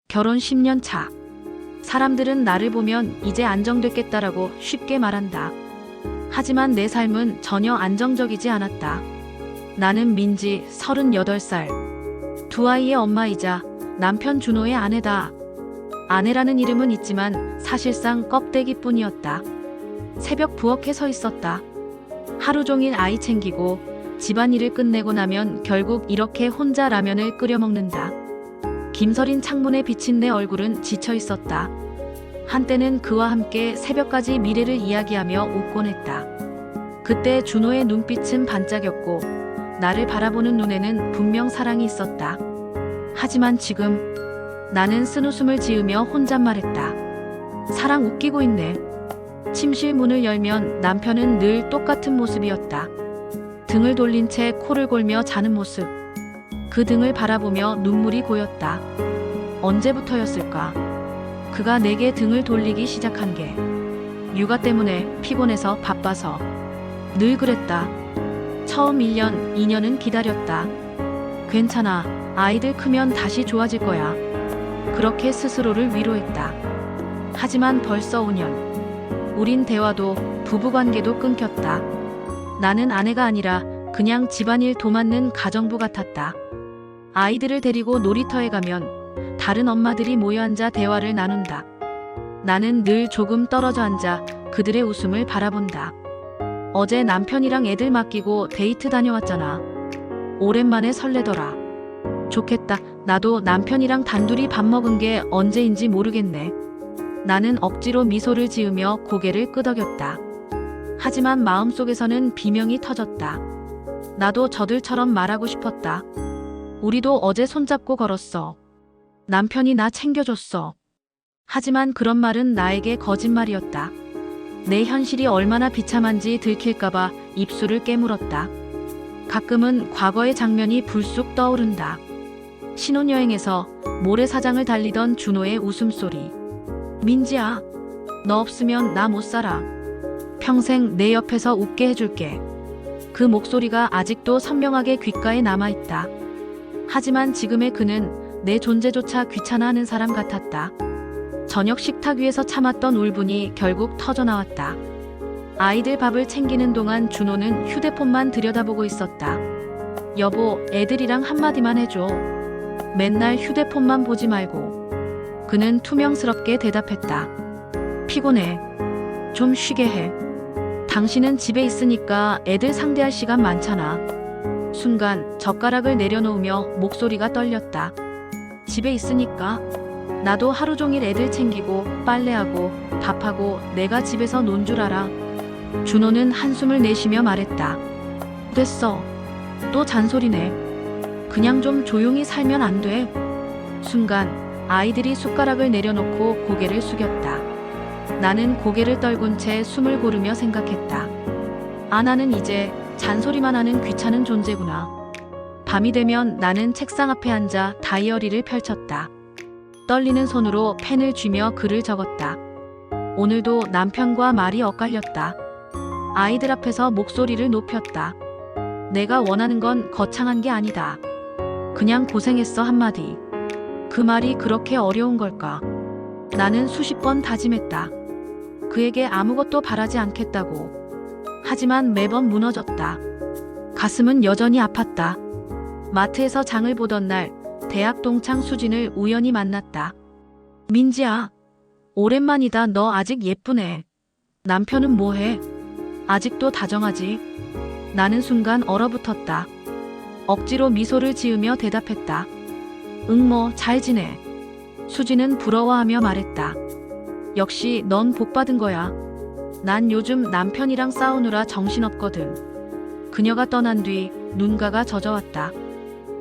결혼 10년 차. 사람들은 나를 보면 이제 안정됐겠다라고 쉽게 말한다. 하지만 내 삶은 전혀 안정적이지 않았다. 나는 민지 38살. 두 아이의 엄마이자 남편 준호의 아내다. 아내라는 이름은 있지만 사실상 껍데기뿐이었다. 새벽 부엌에 서 있었다. 하루 종일 아이 챙기고 집안일을 끝내고 나면 결국 이렇게 혼자 라면을 끓여 먹는다. 김서린 창문에 비친 내 얼굴은 지쳐 있었다. 한때는 그와 함께 새벽까지 미래를 이야기하며 웃곤 했다. 그때 준호의 눈빛은 반짝였고 나를 바라보는 눈에는 분명 사랑이 있었다. 하지만 지금 나는 쓴웃음을 지으며 혼잣말했다. 사랑 웃기고 있네. 침실 문을 열면 남편은 늘 똑같은 모습이었다. 등을 돌린 채 코를 골며 자는 모습. 그 등을 바라보며 눈물이 고였다. 언제부터였을까? 그가 내게 등을 돌리기 시작한 게. 육아 때문에 피곤해서 바빠서. 늘 그랬다. 처음 1년, 2년은 기다렸다. 괜찮아. 아이들 크면 다시 좋아질 거야. 그렇게 스스로를 위로했다. 하지만 벌써 5년. 우린 대화도 부부관계도 끊겼다. 나는 아내가 아니라 그냥 집안일 도맡는 가정부 같았다. 아이들을 데리고 놀이터에 가면 다른 엄마들이 모여 앉아 대화를 나눈다. 나는 늘 조금 떨어져 앉아 그들의 웃음을 바라본다. 어제 남편이랑 애들 맡기고 데이트 다녀왔잖아. 오랜만에 설레더라. 좋겠다. 나도 남편이랑 단둘이 밥 먹은 게 언제인지 모르겠네. 나는 억지로 미소를 지으며 고개를 끄덕였다. 하지만 마음속에서는 비명이 터졌다. 나도 저들처럼 말하고 싶었다. 우리도 어제 손잡고 걸었어. 남편이 나 챙겨줬어. 하지만 그런 말은 나에게 거짓말이었다. 내 현실이 얼마나 비참한지 들킬까봐 입술을 깨물었다. 가끔은 과거의 장면이 불쑥 떠오른다. 신혼여행에서 모래사장을 달리던 준호의 웃음소리. 민지야, 너 없으면 나 못 살아. 평생 내 옆에서 웃게 해줄게. 그 목소리가 아직도 선명하게 귓가에 남아있다. 하지만 지금의 그는 내 존재조차 귀찮아하는 사람 같았다. 저녁 식탁 위에서 참았던 울분이 결국 터져나왔다. 아이들 밥을 챙기는 동안 준호는 휴대폰만 들여다보고 있었다. 여보, 애들이랑 한마디만 해줘. 맨날 휴대폰만 보지 말고. 그는 투명스럽게 대답했다. 피곤해. 좀 쉬게 해. 당신은 집에 있으니까 애들 상대할 시간 많잖아. 순간 젓가락을 내려놓으며 목소리가 떨렸다. 집에 있으니까. 나도 하루 종일 애들 챙기고 빨래하고 밥하고 내가 집에서 논 줄 알아. 준호는 한숨을 내쉬며 말했다. 됐어. 또 잔소리네. 그냥 좀 조용히 살면 안 돼? 순간 아이들이 숟가락을 내려놓고 고개를 숙였다. 나는 고개를 떨군 채 숨을 고르며 생각했다. 아, 나는 이제 잔소리만 하는 귀찮은 존재구나. 밤이 되면 나는 책상 앞에 앉아 다이어리를 펼쳤다. 떨리는 손으로 펜을 쥐며 글을 적었다. 오늘도 남편과 말이 엇갈렸다. 아이들 앞에서 목소리를 높였다. 내가 원하는 건 거창한 게 아니다. 그냥 고생했어 한마디. 그 말이 그렇게 어려운 걸까? 나는 수십 번 다짐했다. 그에게 아무것도 바라지 않겠다고. 하지만 매번 무너졌다. 가슴은 여전히 아팠다. 마트에서 장을 보던 날 대학 동창 수진을 우연히 만났다. 민지야, 오랜만이다. 너 아직 예쁘네. 남편은 뭐해? 아직도 다정하지? 나는 순간 얼어붙었다. 억지로 미소를 지으며 대답했다. 응, 뭐 잘 지내. 수진은 부러워하며 말했다. 역시 넌 복받은 거야. 난 요즘 남편이랑 싸우느라 정신없거든. 그녀가 떠난 뒤 눈가가 젖어왔다.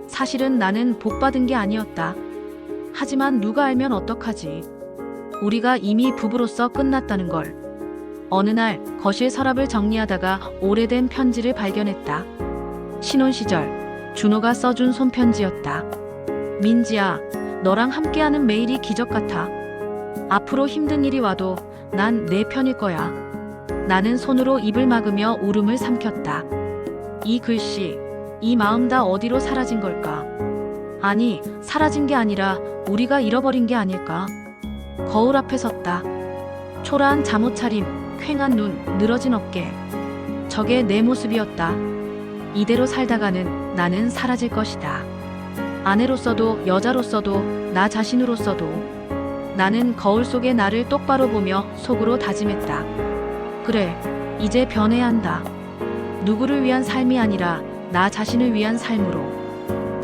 사실은 나는 복받은 게 아니었다. 하지만 누가 알면 어떡하지. 우리가 이미 부부로서 끝났다는 걸. 어느 날 거실 서랍을 정리하다가 오래된 편지를 발견했다. 신혼 시절 준호가 써준 손편지였다. 민지야, 너랑 함께하는 매일이 기적 같아. 앞으로 힘든 일이 와도 난 내 편일 거야. 나는 손으로 입을 막으며 울음을 삼켰다. 이 글씨, 이 마음 다 어디로 사라진 걸까? 아니, 사라진 게 아니라 우리가 잃어버린 게 아닐까. 거울 앞에 섰다. 초라한 잠옷 차림, 퀭한 눈, 늘어진 어깨. 저게 내 모습이었다. 이대로 살다가는 나는 사라질 것이다. 아내로서도 여자로서도 나 자신으로서도. 나는 거울 속의 나를 똑바로 보며 속으로 다짐했다. 그래, 이제 변해야 한다. 누구를 위한 삶이 아니라 나 자신을 위한 삶으로.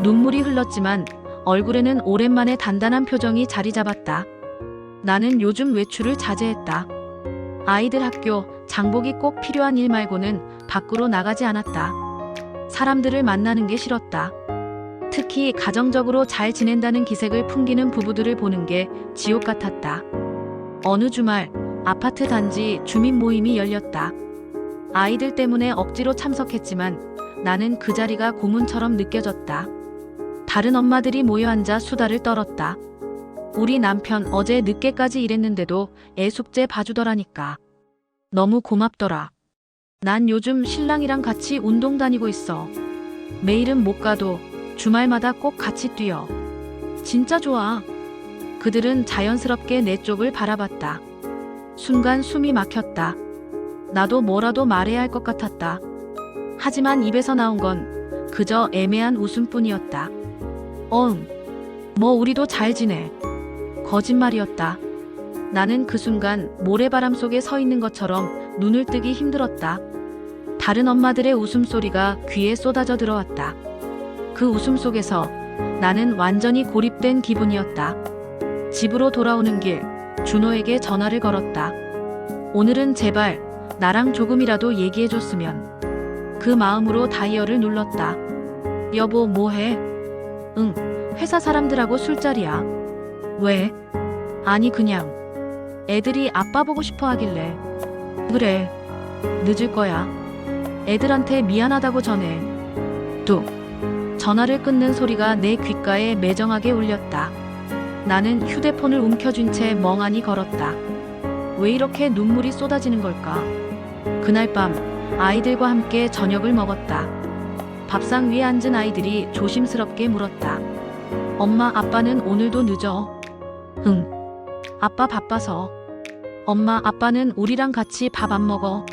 눈물이 흘렀지만 얼굴에는 오랜만에 단단한 표정이 자리 잡았다. 나는 요즘 외출을 자제했다. 아이들 학교, 장복이 꼭 필요한 일 말고는 밖으로 나가지 않았다. 사람들을 만나는 게 싫었다. 특히 가정적으로 잘 지낸다는 기색을 풍기는 부부들을 보는 게 지옥 같았다. 어느 주말 아파트 단지 주민 모임이 열렸다. 아이들 때문에 억지로 참석했지만 나는 그 자리가 고문처럼 느껴졌다. 다른 엄마들이 모여 앉아 수다를 떨었다. 우리 남편 어제 늦게까지 일했는데도 애 숙제 봐주더라니까. 너무 고맙더라. 난 요즘 신랑이랑 같이 운동 다니고 있어. 매일은 못 가도 주말마다 꼭 같이 뛰어. 진짜 좋아. 그들은 자연스럽게 내 쪽을 바라봤다. 순간 숨이 막혔다. 나도 뭐라도 말해야 할 것 같았다. 하지만 입에서 나온 건 그저 애매한 웃음뿐이었다. 뭐 우리도 잘 지내. 거짓말이었다. 나는 그 순간 모래바람 속에 서 있는 것처럼 눈을 뜨기 힘들었다. 다른 엄마들의 웃음소리가 귀에 쏟아져 들어왔다. 그 웃음 속에서 나는 완전히 고립된 기분이었다. 집으로 돌아오는 길, 준호에게 전화를 걸었다. 오늘은 제발 나랑 조금이라도 얘기해줬으면. 그 마음으로 다이얼을 눌렀다. 여보, 뭐해? 응, 회사 사람들하고 술자리야. 왜? 아니, 그냥 애들이 아빠 보고 싶어 하길래. 그래, 늦을 거야. 애들한테 미안하다고 전해. 뚝. 전화를 끊는 소리가 내 귓가에 매정하게 울렸다. 나는 휴대폰을 움켜쥔 채 멍하니 걸었다. 왜 이렇게 눈물이 쏟아지는 걸까? 그날 밤 아이들과 함께 저녁을 먹었다. 밥상 위에 앉은 아이들이 조심스럽게 물었다. 엄마, 아빠는 오늘도 늦어? 응. 아빠 바빠서. 엄마, 아빠는 우리랑 같이 밥 안 먹어?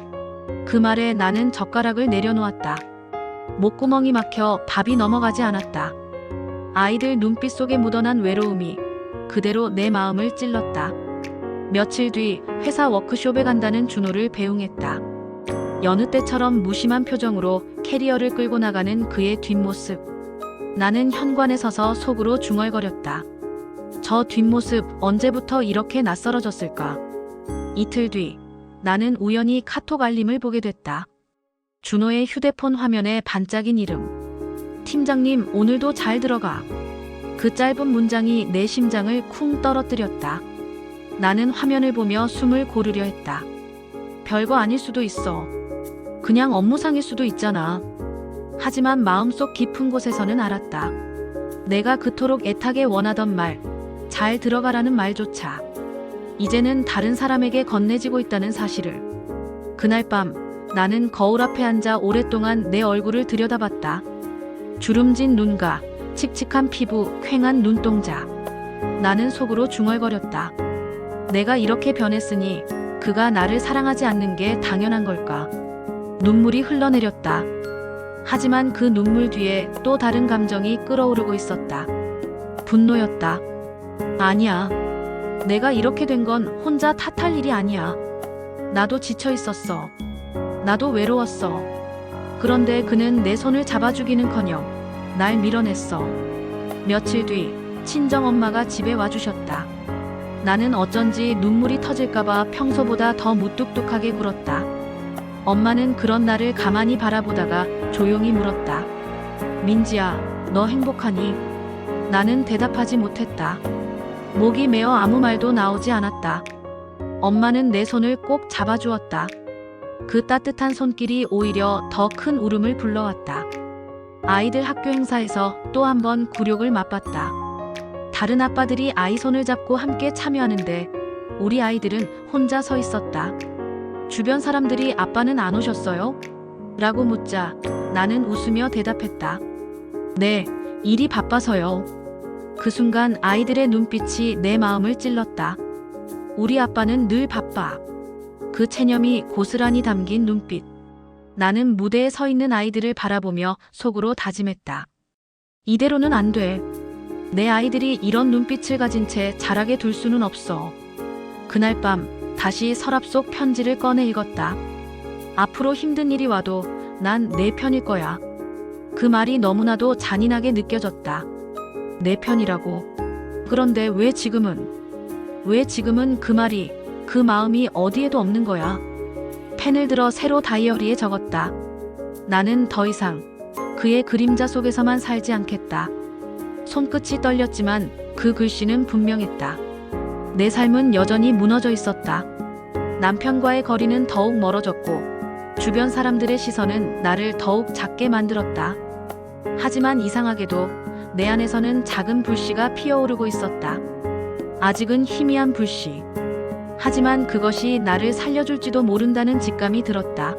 그 말에 나는 젓가락을 내려놓았다. 목구멍이 막혀 밥이 넘어가지 않았다. 아이들 눈빛 속에 묻어난 외로움이 그대로 내 마음을 찔렀다. 며칠 뒤 회사 워크숍에 간다는 준호를 배웅했다. 여느 때처럼 무심한 표정으로 캐리어를 끌고 나가는 그의 뒷모습. 나는 현관에 서서 속으로 중얼거렸다. 저 뒷모습 언제부터 이렇게 낯설어졌을까? 이틀 뒤 나는 우연히 카톡 알림을 보게 됐다. 준호의 휴대폰 화면에 반짝인 이름. 팀장님, 오늘도 잘 들어가. 그 짧은 문장이 내 심장을 쿵 떨어뜨렸다. 나는 화면을 보며 숨을 고르려 했다. 별거 아닐 수도 있어. 그냥 업무상일 수도 있잖아. 하지만 마음속 깊은 곳에서는 알았다. 내가 그토록 애타게 원하던 말, 잘 들어가라는 말조차 이제는 다른 사람에게 건네지고 있다는 사실을. 그날 밤 나는 거울 앞에 앉아 오랫동안 내 얼굴을 들여다봤다. 주름진 눈가, 칙칙한 피부, 퀭한 눈동자. 나는 속으로 중얼거렸다. 내가 이렇게 변했으니 그가 나를 사랑하지 않는 게 당연한 걸까? 눈물이 흘러내렸다. 하지만 그 눈물 뒤에 또 다른 감정이 끓어오르고 있었다. 분노였다. 아니야. 내가 이렇게 된 건 혼자 탓할 일이 아니야. 나도 지쳐 있었어. 나도 외로웠어. 그런데 그는 내 손을 잡아주기는커녕 날 밀어냈어. 며칠 뒤 친정엄마가 집에 와주셨다. 나는 어쩐지 눈물이 터질까봐 평소보다 더 무뚝뚝하게 굴었다. 엄마는 그런 나를 가만히 바라보다가 조용히 물었다. 민지야, 너 행복하니? 나는 대답하지 못했다. 목이 메어 아무 말도 나오지 않았다. 엄마는 내 손을 꼭 잡아주었다. 그 따뜻한 손길이 오히려 더 큰 울음을 불러왔다. 아이들 학교 행사에서 또 한 번 굴욕을 맛봤다. 다른 아빠들이 아이 손을 잡고 함께 참여하는데 우리 아이들은 혼자 서 있었다. 주변 사람들이 아빠는 안 오셨어요? 라고 묻자 나는 웃으며 대답했다. 네, 일이 바빠서요. 그 순간 아이들의 눈빛이 내 마음을 찔렀다. 우리 아빠는 늘 바빠. 그 체념이 고스란히 담긴 눈빛. 나는 무대에 서 있는 아이들을 바라보며 속으로 다짐했다. 이대로는 안 돼. 내 아이들이 이런 눈빛을 가진 채 자라게 둘 수는 없어. 그날 밤 다시 서랍 속 편지를 꺼내 읽었다. 앞으로 힘든 일이 와도 난 내 편일 거야. 그 말이 너무나도 잔인하게 느껴졌다. 내 편이라고. 그런데 왜 지금은 그 말이, 그 마음이 어디에도 없는 거야. 펜을 들어 새로 다이어리에 적었다. 나는 더 이상 그의 그림자 속에서만 살지 않겠다. 손끝이 떨렸지만 그 글씨는 분명했다. 내 삶은 여전히 무너져 있었다. 남편과의 거리는 더욱 멀어졌고 주변 사람들의 시선은 나를 더욱 작게 만들었다. 하지만 이상하게도 내 안에서는 작은 불씨가 피어오르고 있었다. 아직은 희미한 불씨. 하지만 그것이 나를 살려줄지도 모른다는 직감이 들었다.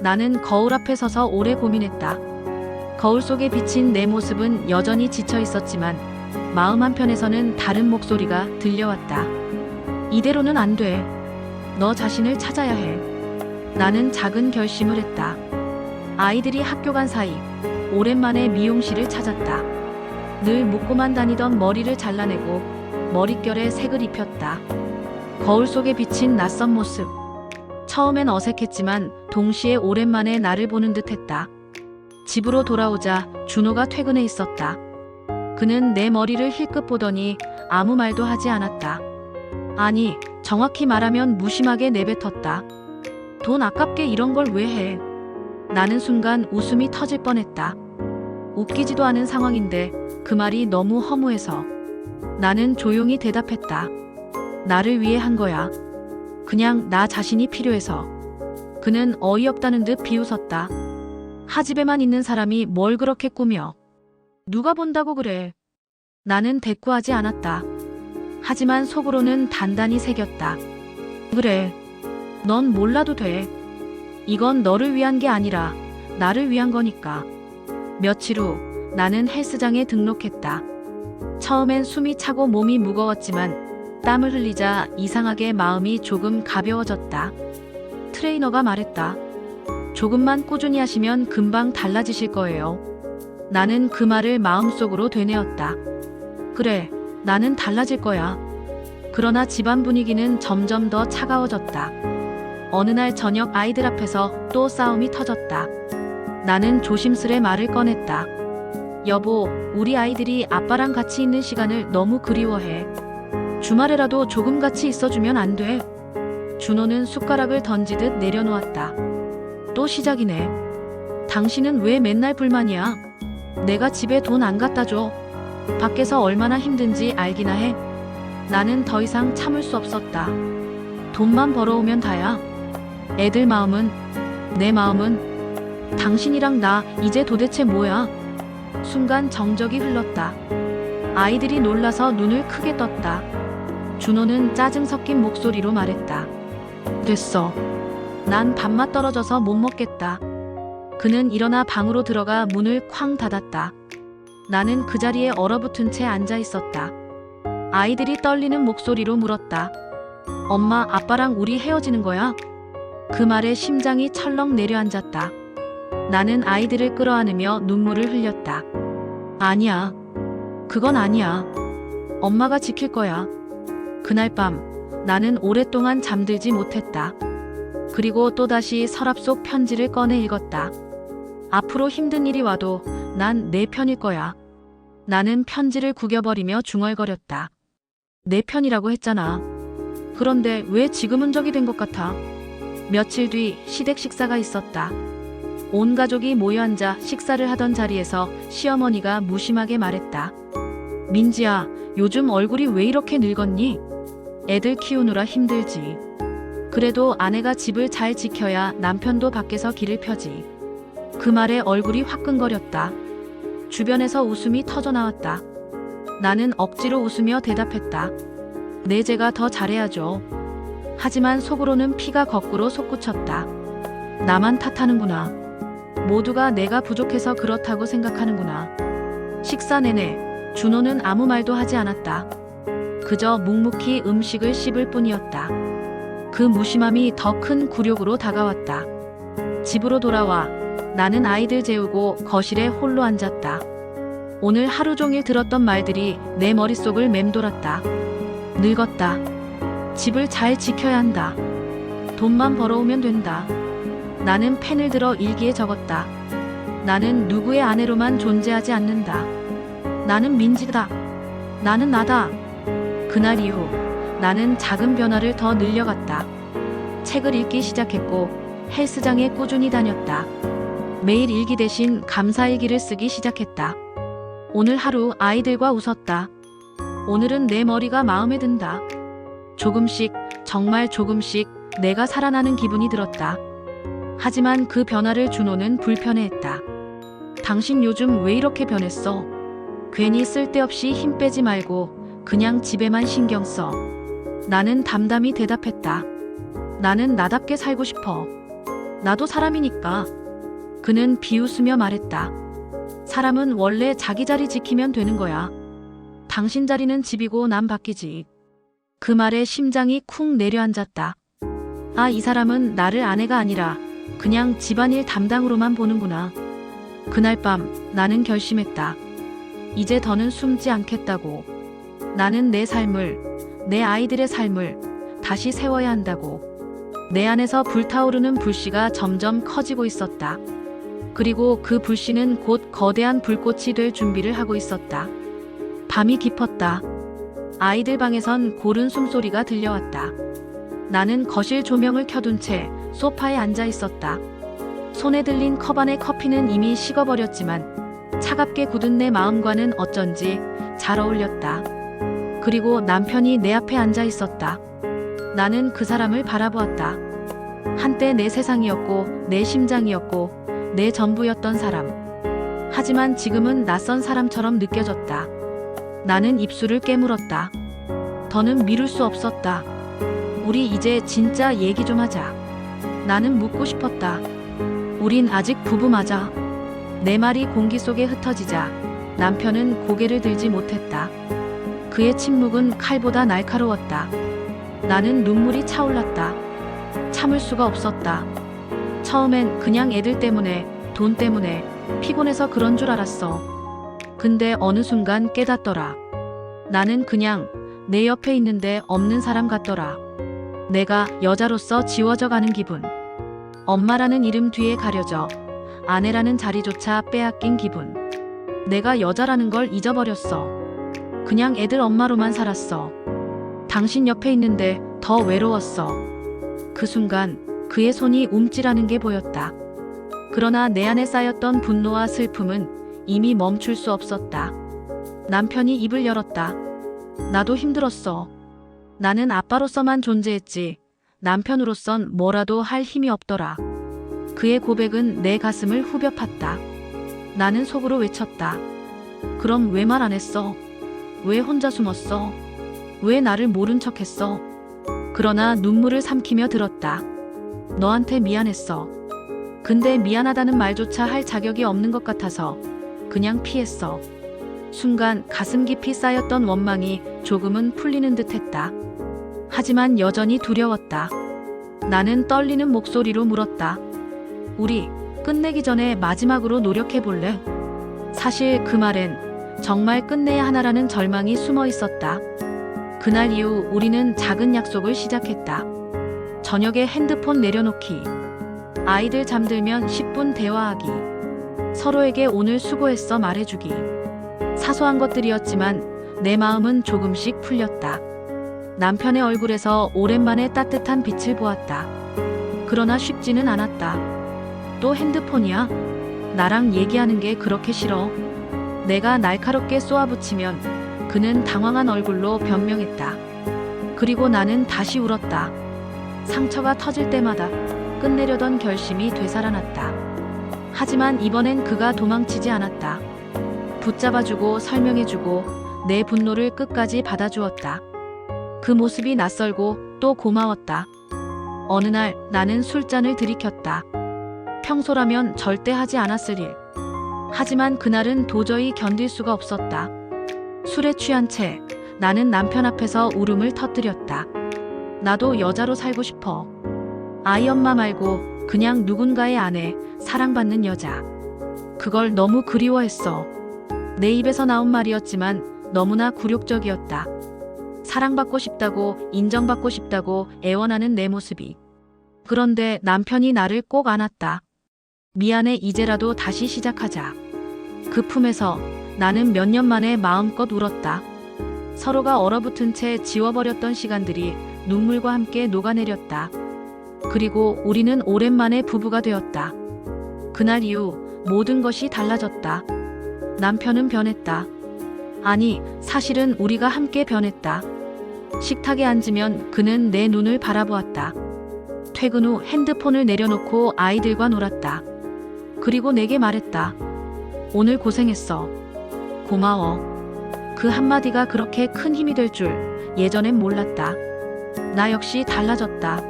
나는 거울 앞에 서서 오래 고민했다. 거울 속에 비친 내 모습은 여전히 지쳐 있었지만 마음 한편에서는 다른 목소리가 들려왔다. 이대로는 안 돼. 너 자신을 찾아야 해. 나는 작은 결심을 했다. 아이들이 학교 간 사이 오랜만에 미용실을 찾았다. 늘 묶고만 다니던 머리를 잘라내고 머릿결에 색을 입혔다. 거울 속에 비친 낯선 모습. 처음엔 어색했지만 동시에 오랜만에 나를 보는 듯했다. 집으로 돌아오자 준호가 퇴근해 있었다. 그는 내 머리를 힐끗 보더니 아무 말도 하지 않았다. 아니, 정확히 말하면 무심하게 내뱉었다. 돈 아깝게 이런 걸 왜 해? 나는 순간 웃음이 터질 뻔했다. 웃기지도 않은 상황인데 그 말이 너무 허무해서. 나는 조용히 대답했다. 나를 위해 한 거야. 그냥 나 자신이 필요해서. 그는 어이없다는 듯 비웃었다. 하집에만 있는 사람이 뭘 그렇게 꾸며. 누가 본다고 그래. 나는 대꾸하지 않았다. 하지만 속으로는 단단히 새겼다. 그래. 넌 몰라도 돼. 이건 너를 위한 게 아니라 나를 위한 거니까. 며칠 후 나는 헬스장에 등록했다. 처음엔 숨이 차고 몸이 무거웠지만 땀을 흘리자 이상하게 마음이 조금 가벼워졌다. 트레이너가 말했다. 조금만 꾸준히 하시면 금방 달라지실 거예요. 나는 그 말을 마음속으로 되뇌었다. 그래, 나는 달라질 거야. 그러나 집안 분위기는 점점 더 차가워졌다. 어느 날 저녁 아이들 앞에서 또 싸움이 터졌다. 나는 조심스레 말을 꺼냈다. 여보, 우리 아이들이 아빠랑 같이 있는 시간을 너무 그리워해. 주말에라도 조금 같이 있어주면 안 돼? 준호는 숟가락을 던지듯 내려놓았다. 또 시작이네. 당신은 왜 맨날 불만이야? 내가 집에 돈 안 갖다 줘. 밖에서 얼마나 힘든지 알기나 해. 나는 더 이상 참을 수 없었다. 돈만 벌어오면 다야. 애들 마음은, 내 마음은, 당신이랑 나 이제 도대체 뭐야? 순간 정적이 흘렀다. 아이들이 놀라서 눈을 크게 떴다. 준호는 짜증 섞인 목소리로 말했다. 됐어. 난 밥맛 떨어져서 못 먹겠다. 그는 일어나 방으로 들어가 문을 쾅 닫았다. 나는 그 자리에 얼어붙은 채 앉아 있었다. 아이들이 떨리는 목소리로 물었다. 엄마, 아빠랑 우리 헤어지는 거야? 그 말에 심장이 철렁 내려앉았다. 나는 아이들을 끌어안으며 눈물을 흘렸다. 아니야. 그건 아니야. 엄마가 지킬 거야. 그날 밤 나는 오랫동안 잠들지 못했다. 그리고 또다시 서랍 속 편지를 꺼내 읽었다. 앞으로 힘든 일이 와도 난 내 편일 거야. 나는 편지를 구겨버리며 중얼거렸다. 내 편이라고 했잖아. 그런데 왜 지금은 적이 된 것 같아? 며칠 뒤 시댁 식사가 있었다. 온 가족이 모여 앉아 식사를 하던 자리에서 시어머니가 무심하게 말했다. 민지야, 요즘 얼굴이 왜 이렇게 늙었니? 애들 키우느라 힘들지. 그래도 아내가 집을 잘 지켜야 남편도 밖에서 길을 펴지. 그 말에 얼굴이 화끈거렸다. 주변에서 웃음이 터져나왔다. 나는 억지로 웃으며 대답했다. 네, 제가 더 잘해야죠. 하지만 속으로는 피가 거꾸로 솟구쳤다. 나만 탓하는구나. 모두가 내가 부족해서 그렇다고 생각하는구나. 식사 내내 준호는 아무 말도 하지 않았다. 그저 묵묵히 음식을 씹을 뿐이었다. 그 무심함이 더 큰 굴욕으로 다가왔다. 집으로 돌아와 나는 아이들 재우고 거실에 홀로 앉았다. 오늘 하루 종일 들었던 말들이 내 머릿속을 맴돌았다. 늙었다. 집을 잘 지켜야 한다. 돈만 벌어오면 된다. 나는 펜을 들어 일기에 적었다. 나는 누구의 아내로만 존재하지 않는다. 나는 민지다. 나는 나다. 그날 이후 나는 작은 변화를 더 늘려갔다. 책을 읽기 시작했고 헬스장에 꾸준히 다녔다. 매일 일기 대신 감사일기를 쓰기 시작했다. 오늘 하루 아이들과 웃었다. 오늘은 내 머리가 마음에 든다. 조금씩, 정말 조금씩 내가 살아나는 기분이 들었다. 하지만 그 변화를 준호는 불편해했다. 당신 요즘 왜 이렇게 변했어? 괜히 쓸데없이 힘 빼지 말고 그냥 집에만 신경 써. 나는 담담히 대답했다. 나는 나답게 살고 싶어. 나도 사람이니까. 그는 비웃으며 말했다. 사람은 원래 자기 자리 지키면 되는 거야. 당신 자리는 집이고 난 밖이지. 그 말에 심장이 쿵 내려앉았다. 아, 이 사람은 나를 아내가 아니라 그냥 집안일 담당으로만 보는구나. 그날 밤 나는 결심했다. 이제 더는 숨지 않겠다고. 나는 내 삶을, 내 아이들의 삶을 다시 세워야 한다고. 내 안에서 불타오르는 불씨가 점점 커지고 있었다. 그리고 그 불씨는 곧 거대한 불꽃이 될 준비를 하고 있었다. 밤이 깊었다. 아이들 방에선 고른 숨소리가 들려왔다. 나는 거실 조명을 켜둔 채 소파에 앉아 있었다. 손에 들린 컵 안의 커피는 이미 식어버렸지만 차갑게 굳은 내 마음과는 어쩐지 잘 어울렸다. 그리고 남편이 내 앞에 앉아 있었다. 나는 그 사람을 바라보았다. 한때 내 세상이었고 내 심장이었고 내 전부였던 사람. 하지만 지금은 낯선 사람처럼 느껴졌다. 나는 입술을 깨물었다. 더는 미룰 수 없었다. 우리 이제 진짜 얘기 좀 하자. 나는 묻고 싶었다. 우린 아직 부부 맞아? 내 말이 공기 속에 흩어지자 남편은 고개를 들지 못했다. 그의 침묵은 칼보다 날카로웠다. 나는 눈물이 차올랐다. 참을 수가 없었다. 처음엔 그냥 애들 때문에, 돈 때문에, 피곤해서 그런 줄 알았어. 근데 어느 순간 깨닫더라. 나는 그냥 내 옆에 있는데 없는 사람 같더라. 내가 여자로서 지워져 가는 기분. 엄마라는 이름 뒤에 가려져 아내라는 자리조차 빼앗긴 기분. 내가 여자라는 걸 잊어버렸어. 그냥 애들 엄마로만 살았어. 당신 옆에 있는데 더 외로웠어. 그 순간 그의 손이 움찔하는 게 보였다. 그러나 내 안에 쌓였던 분노와 슬픔은 이미 멈출 수 없었다. 남편이 입을 열었다. 나도 힘들었어. 나는 아빠로서만 존재했지 남편으로선 뭐라도 할 힘이 없더라. 그의 고백은 내 가슴을 후벼 팠다. 나는 속으로 외쳤다. 그럼 왜 말 안 했어? 왜 혼자 숨었어? 왜 나를 모른 척했어? 그러나 눈물을 삼키며 들었다. 너한테 미안했어. 근데 미안하다는 말조차 할 자격이 없는 것 같아서 그냥 피했어. 순간 가슴 깊이 쌓였던 원망이 조금은 풀리는 듯 했다. 하지만 여전히 두려웠다. 나는 떨리는 목소리로 물었다. 우리 끝내기 전에 마지막으로 노력해 볼래? 사실 그 말엔 정말 끝내야 하나라는 절망이 숨어 있었다. 그날 이후 우리는 작은 약속을 시작했다. 저녁에 핸드폰 내려놓기. 아이들 잠들면 10분 대화하기. 서로에게 오늘 수고했어 말해주기. 사소한 것들이었지만 내 마음은 조금씩 풀렸다. 남편의 얼굴에서 오랜만에 따뜻한 빛을 보았다. 그러나 쉽지는 않았다. 또 핸드폰이야? 나랑 얘기하는 게 그렇게 싫어? 내가 날카롭게 쏘아붙이면 그는 당황한 얼굴로 변명했다. 그리고 나는 다시 울었다. 상처가 터질 때마다 끝내려던 결심이 되살아났다. 하지만 이번엔 그가 도망치지 않았다. 붙잡아주고 설명해주고 내 분노를 끝까지 받아주었다. 그 모습이 낯설고 또 고마웠다. 어느 날 나는 술잔을 들이켰다. 평소라면 절대 하지 않았을 일. 하지만 그날은 도저히 견딜 수가 없었다. 술에 취한 채 나는 남편 앞에서 울음을 터뜨렸다. 나도 여자로 살고 싶어. 아이 엄마 말고 그냥 누군가의 아내, 사랑받는 여자. 그걸 너무 그리워했어. 내 입에서 나온 말이었지만 너무나 굴욕적이었다. 사랑받고 싶다고, 인정받고 싶다고 애원하는 내 모습이. 그런데 남편이 나를 꼭 안았다. 미안해, 이제라도 다시 시작하자. 그 품에서 나는 몇 년 만에 마음껏 울었다. 서로가 얼어붙은 채 지워버렸던 시간들이 눈물과 함께 녹아내렸다. 그리고 우리는 오랜만에 부부가 되었다. 그날 이후 모든 것이 달라졌다. 남편은 변했다. 아니, 사실은 우리가 함께 변했다. 식탁에 앉으면 그는 내 눈을 바라보았다. 퇴근 후 핸드폰을 내려놓고 아이들과 놀았다. 그리고 내게 말했다. 오늘 고생했어. 고마워. 그 한마디가 그렇게 큰 힘이 될 줄 예전엔 몰랐다. 나 역시 달라졌다.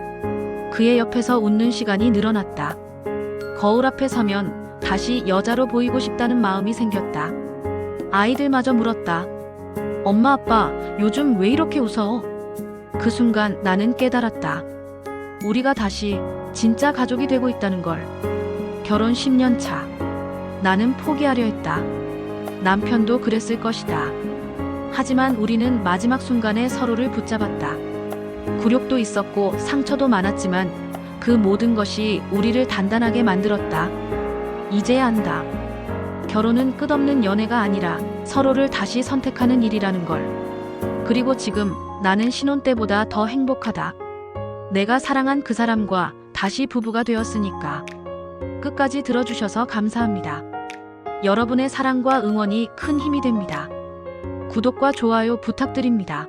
그의 옆에서 웃는 시간이 늘어났다. 거울 앞에 서면 다시 여자로 보이고 싶다는 마음이 생겼다. 아이들마저 물었다. 엄마, 아빠, 요즘 왜 이렇게 웃어? 그 순간 나는 깨달았다. 우리가 다시 진짜 가족이 되고 있다는 걸. 결혼 10년 차. 나는 포기하려 했다. 남편도 그랬을 것이다. 하지만 우리는 마지막 순간에 서로를 붙잡았다. 굴욕도 있었고 상처도 많았지만 그 모든 것이 우리를 단단하게 만들었다. 이제야 안다. 결혼은 끝없는 연애가 아니라 서로를 다시 선택하는 일이라는 걸. 그리고 지금 나는 신혼 때보다 더 행복하다. 내가 사랑한 그 사람과 다시 부부가 되었으니까. 끝까지 들어주셔서 감사합니다. 여러분의 사랑과 응원이 큰 힘이 됩니다. 구독과 좋아요 부탁드립니다.